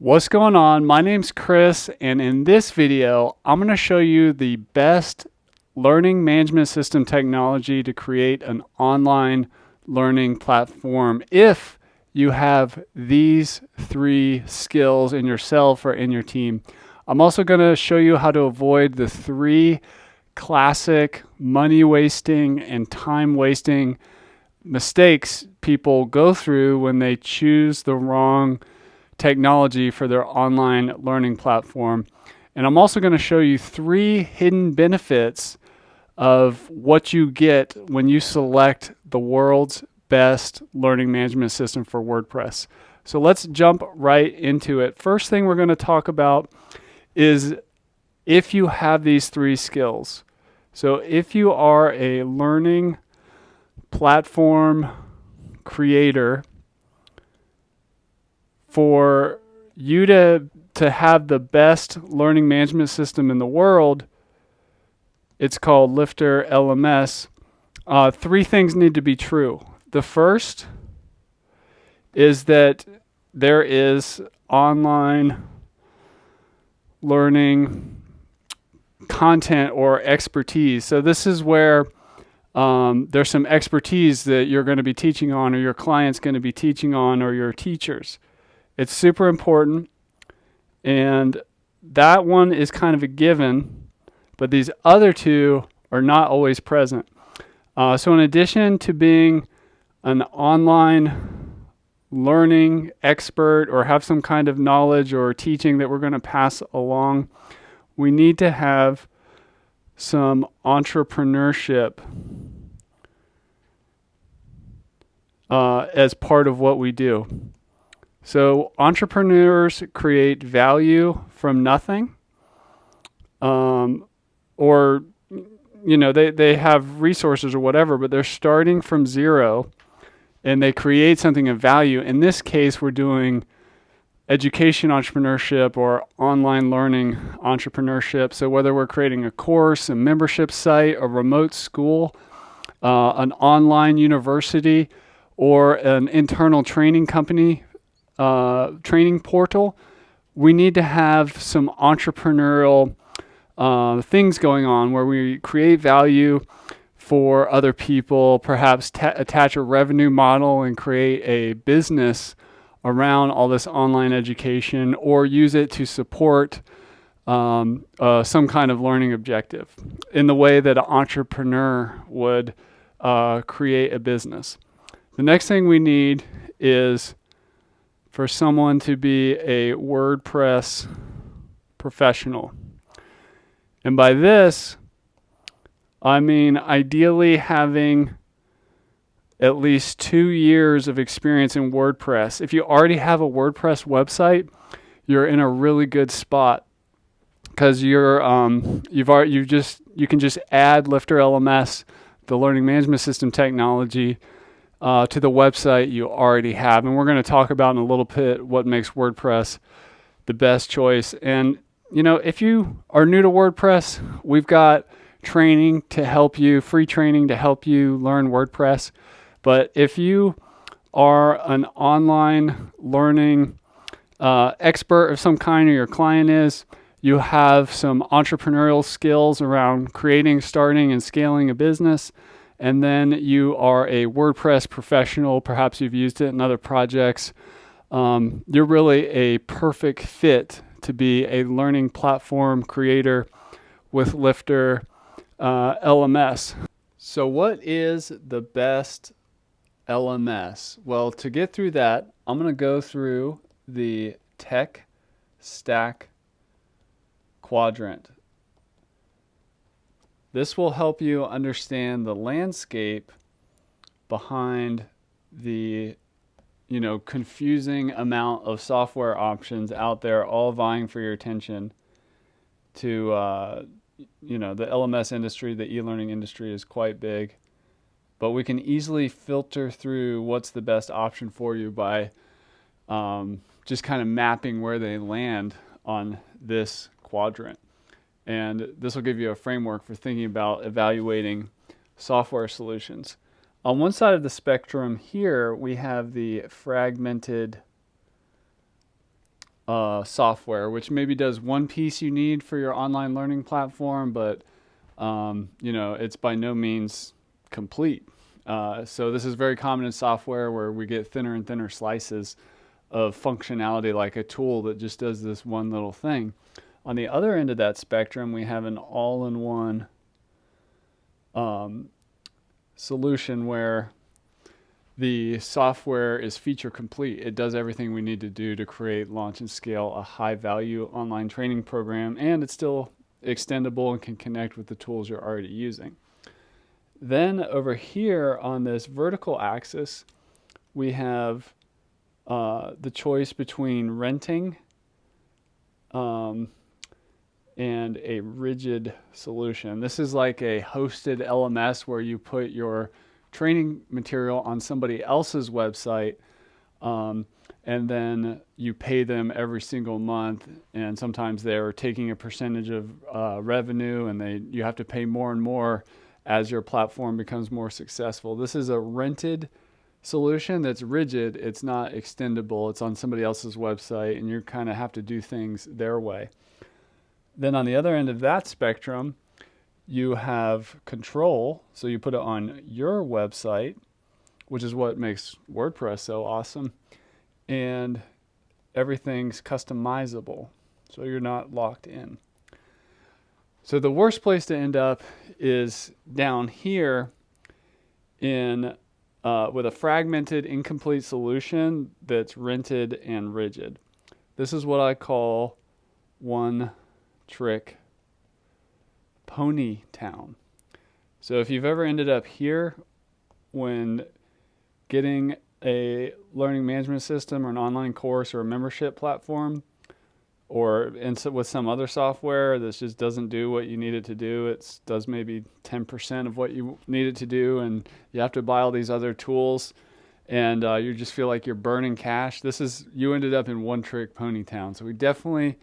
What's going on? My name's Chris, and in this video, I'm going to show you the best learning management system technology to create an online learning platform if you have these three skills in yourself or in your team. I'm also going to show you how to avoid the three classic money wasting and time wasting mistakes people go through when they choose the wrong technology for their online learning platform. And I'm also going to show you three hidden benefits of what you get when you select the world's best learning management system for WordPress. So let's jump right into it. First thing we're going to talk about is if you have these three skills. So if you are a learning platform creator, for you to have the best learning management system in the world, it's called Lifter LMS. Three things need to be true. The first is that there is online learning content or expertise. So this is where there's some expertise that you're going to be teaching on, or your client's going to be teaching on, or your teachers. It's super important, and that one is kind of a given, but these other two are not always present. So in addition to being an online learning expert or have some kind of knowledge or teaching that we're going to pass along, we need to have some entrepreneurship as part of what we do. So entrepreneurs create value from nothing, or they have resources or whatever, but they're starting from zero, and they create something of value. In this case, we're doing education entrepreneurship or online learning entrepreneurship. So whether we're creating a course, a membership site, a remote school, an online university, or an internal training company, training portal, we need to have some entrepreneurial things going on where we create value for other people, perhaps attach a revenue model and create a business around all this online education, or use it to support some kind of learning objective in the way that an entrepreneur would create a business. The next thing we need is for someone to be a WordPress professional. And by this, I mean ideally having at least 2 years of experience in WordPress. If you already have a WordPress website, you're in a really good spot, because you can just add Lifter LMS, the learning management system technology, to the website you already have. And we're going to talk about in a little bit what makes WordPress the best choice. And, if you are new to WordPress, we've got training to help you, free training to help you learn WordPress. But if you are an online learning expert of some kind, or your client is, you have some entrepreneurial skills around creating, starting, and scaling a business, and then you are a WordPress professional, perhaps you've used it in other projects, you're really a perfect fit to be a learning platform creator with Lifter LMS. So what is the best LMS? Well, to get through that, I'm going to go through the tech stack quadrant. This will help you understand the landscape behind the confusing amount of software options out there, all vying for your attention. To the LMS industry, the e-learning industry is quite big, but we can easily filter through what's the best option for you by just kind of mapping where they land on this quadrant. And this will give you a framework for thinking about evaluating software solutions. On one side of the spectrum here, we have the fragmented software, which maybe does one piece you need for your online learning platform, but it's by no means complete. So this is very common in software where we get thinner and thinner slices of functionality, like a tool that just does this one little thing. On the other end of that spectrum, we have an all-in-one solution where the software is feature complete. It does everything we need to do to create, launch, and scale a high value online training program, and it's still extendable and can connect with the tools you're already using. Then over here on this vertical axis, we have the choice between renting and a rigid solution. This is like a hosted LMS where you put your training material on somebody else's website, and then you pay them every single month, and sometimes they're taking a percentage of revenue, and you have to pay more and more as your platform becomes more successful. This is a rented solution that's rigid. It's not extendable. It's on somebody else's website, and you kind of have to do things their way. Then on the other end of that spectrum, you have control. So you put it on your website, which is what makes WordPress so awesome. And everything's customizable. So you're not locked in. So the worst place to end up is down here in with a fragmented, incomplete solution that's rented and rigid. This is what I call one-trick pony town. So if you've ever ended up here when getting a learning management system or an online course or a membership platform, or with some other software that just doesn't do what you need it to do, it does maybe 10% of what you need it to do, and you have to buy all these other tools, and you just feel like you're burning cash. You ended up in one-trick pony town. So we definitely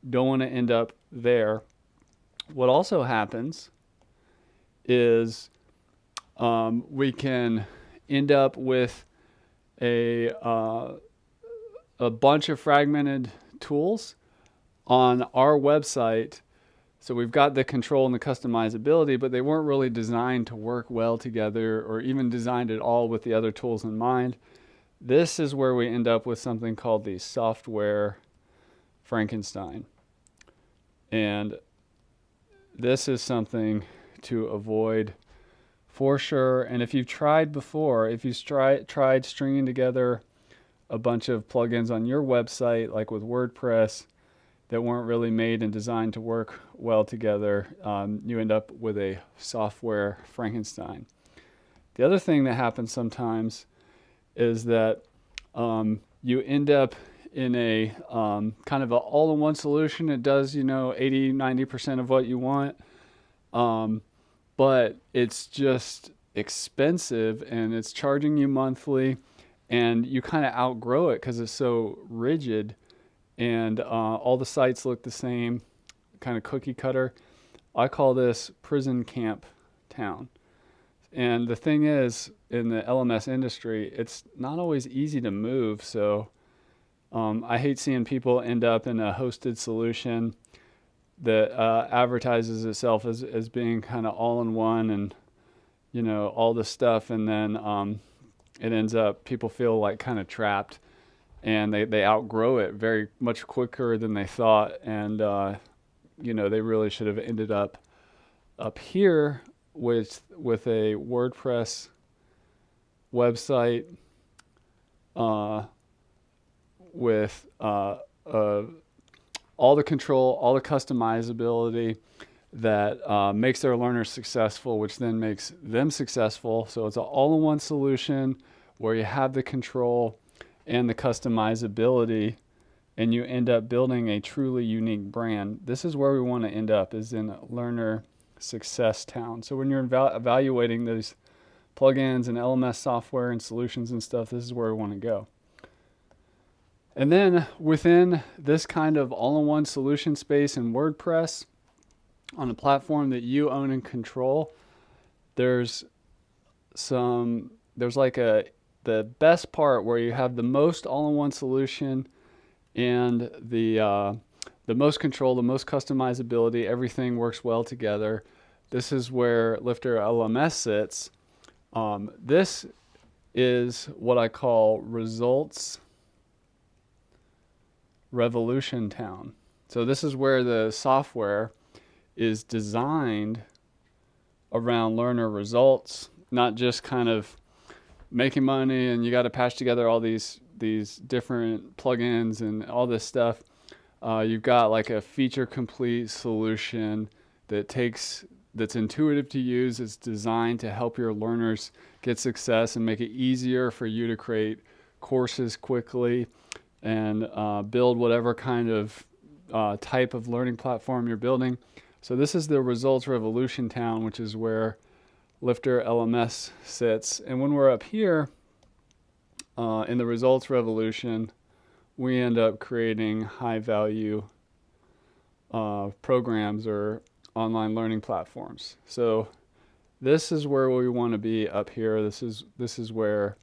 don't want to end up there. What also happens is we can end up with a bunch of fragmented tools on our website. So we've got the control and the customizability, but they weren't really designed to work well together or even designed at all with the other tools in mind. This is where we end up with something called the software Frankenstein. And this is something to avoid for sure. And if you've tried before, if you've tried stringing together a bunch of plugins on your website, like with WordPress, that weren't really made and designed to work well together, you end up with a software Frankenstein. The other thing that happens sometimes is that you end up in a kind of an all-in-one solution. It does, 80, 90% of what you want, but it's just expensive and it's charging you monthly, and you kind of outgrow it because it's so rigid. And all the sites look the same, kind of cookie cutter. I call this prison camp town. And the thing is, in the LMS industry, it's not always easy to move. So I hate seeing people end up in a hosted solution that advertises itself as being kind of all-in-one and, all this stuff. And then it ends up, people feel like kind of trapped. And they outgrow it very much quicker than they thought. And, they really should have ended up here with a WordPress website with all the control, all the customizability that makes their learners successful, which then makes them successful. So it's an all-in-one solution where you have the control and the customizability, and you end up building a truly unique brand. This is where we want to end up, is in learner success town. So when you're evaluating those plugins and LMS software and solutions and stuff, this is where we want to go. And then within this kind of all-in-one solution space in WordPress, on a platform that you own and control, there's like the best part where you have the most all-in-one solution and the most control, the most customizability. Everything works well together. This is where Lifter LMS sits. This is what I call results revolution town. So this is where the software is designed around learner results, not just kind of making money and you got to patch together all these different plugins and all this stuff. You've got like a feature complete solution that's intuitive to use. It's designed to help your learners get success and make it easier for you to create courses quickly and build whatever kind of type of learning platform you're building. So this is the results revolution town, which is where Lifter LMS sits. And when we're up here in the results revolution, we end up creating high value programs or online learning platforms. So this is where we want to be up here. This is where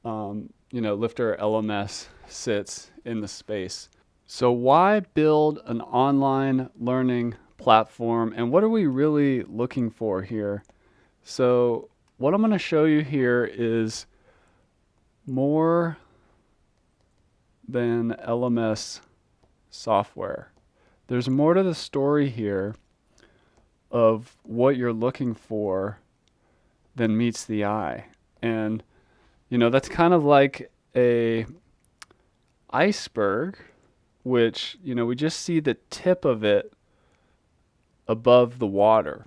Lifter LMS sits in the space. So why build an online learning platform, and what are we really looking for here? So what I'm going to show you here is more than LMS software. There's more to the story here of what you're looking for than meets the eye. And that's kind of like a iceberg, which we just see the tip of it above the water.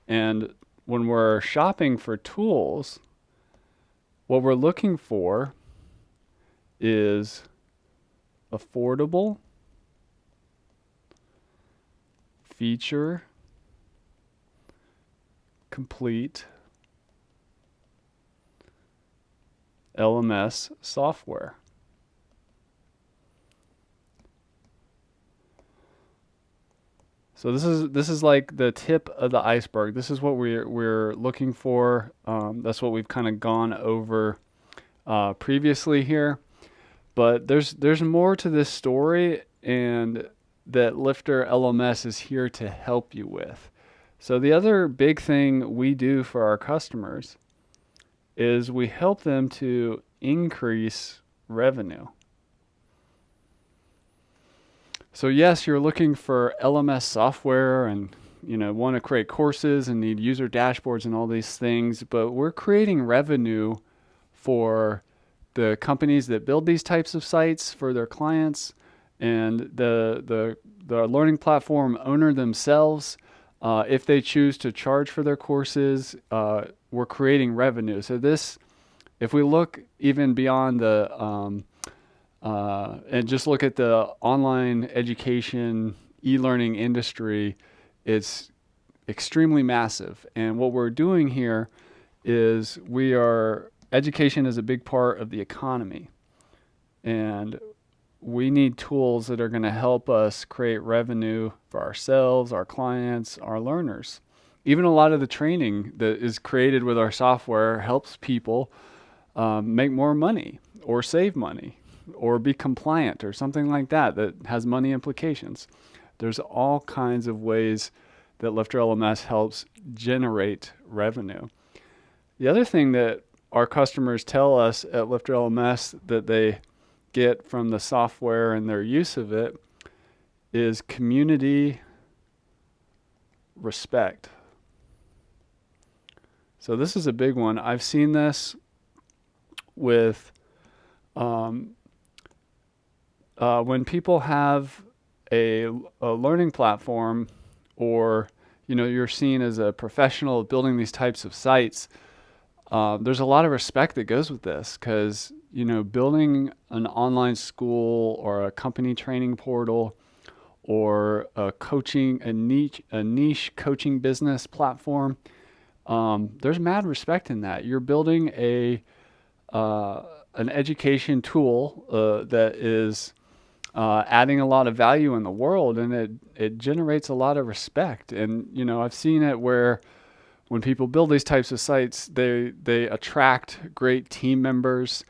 And when we're shopping for tools, what we're looking for is affordable, feature complete LMS software. So this is like the tip of the iceberg. This is what we're looking for. That's what we've kind of gone over previously here. But there's more to this story, and that Lifter LMS is here to help you with. So the other big thing we do for our customers is we help them to increase revenue. So yes, you're looking for LMS software and want to create courses and need user dashboards and all these things, but we're creating revenue for the companies that build these types of sites for their clients and the learning platform owner themselves. If they choose to charge for their courses, we're creating revenue. So if we look even beyond the and just look at the online education e-learning industry, it's extremely massive. And what we're doing here is education is a big part of the economy. And we need tools that are going to help us create revenue for ourselves, our clients, our learners. Even a lot of the training that is created with our software helps people make more money or save money or be compliant or something like that has money implications. There's all kinds of ways that Lifter LMS helps generate revenue. The other thing that our customers tell us at Lifter LMS that they get from the software and their use of it is community respect. So this is a big one. I've seen this with when people have a learning platform, or you're seen as a professional building these types of sites. There's a lot of respect that goes with this, because building an online school or a company training portal or a niche coaching business platform, there's mad respect in that. You're building an education tool that is adding a lot of value in the world, and it generates a lot of respect. And I've seen it where when people build these types of sites, they attract great team members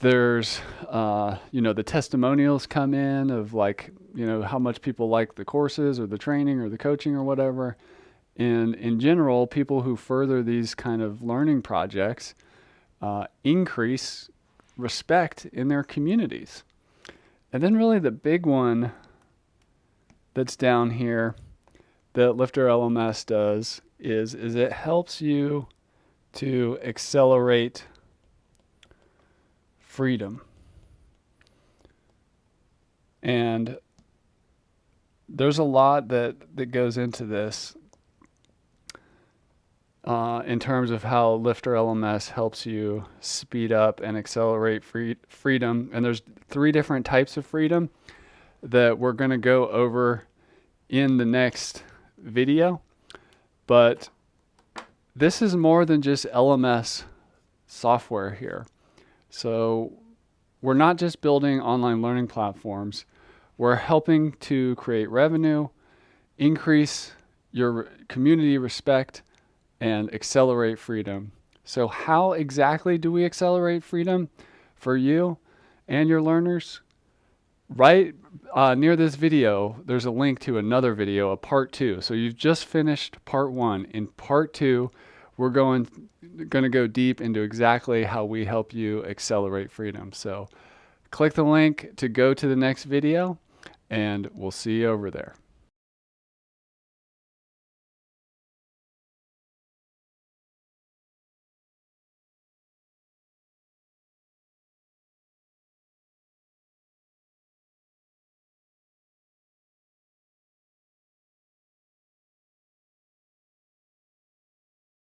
There's, the testimonials come in of like, how much people like the courses or the training or the coaching or whatever. And in general, people who further these kind of learning projects increase respect in their communities. And then really the big one that's down here that Lifter LMS does is it helps you to accelerate freedom. And there's a lot that goes into this in terms of how Lifter LMS helps you speed up and accelerate freedom. And there's 3 different types of freedom that we're going to go over in the next video. But this is more than just LMS software here. So we're not just building online learning platforms. We're helping to create revenue, increase your community respect, and accelerate freedom. So how exactly do we accelerate freedom for you and your learners? Right near this video, there's a link to another video, a part 2. So you've just finished part 1. In part 2, we're going to go deep into exactly how we help you accelerate freedom. So click the link to go to the next video, and we'll see you over there.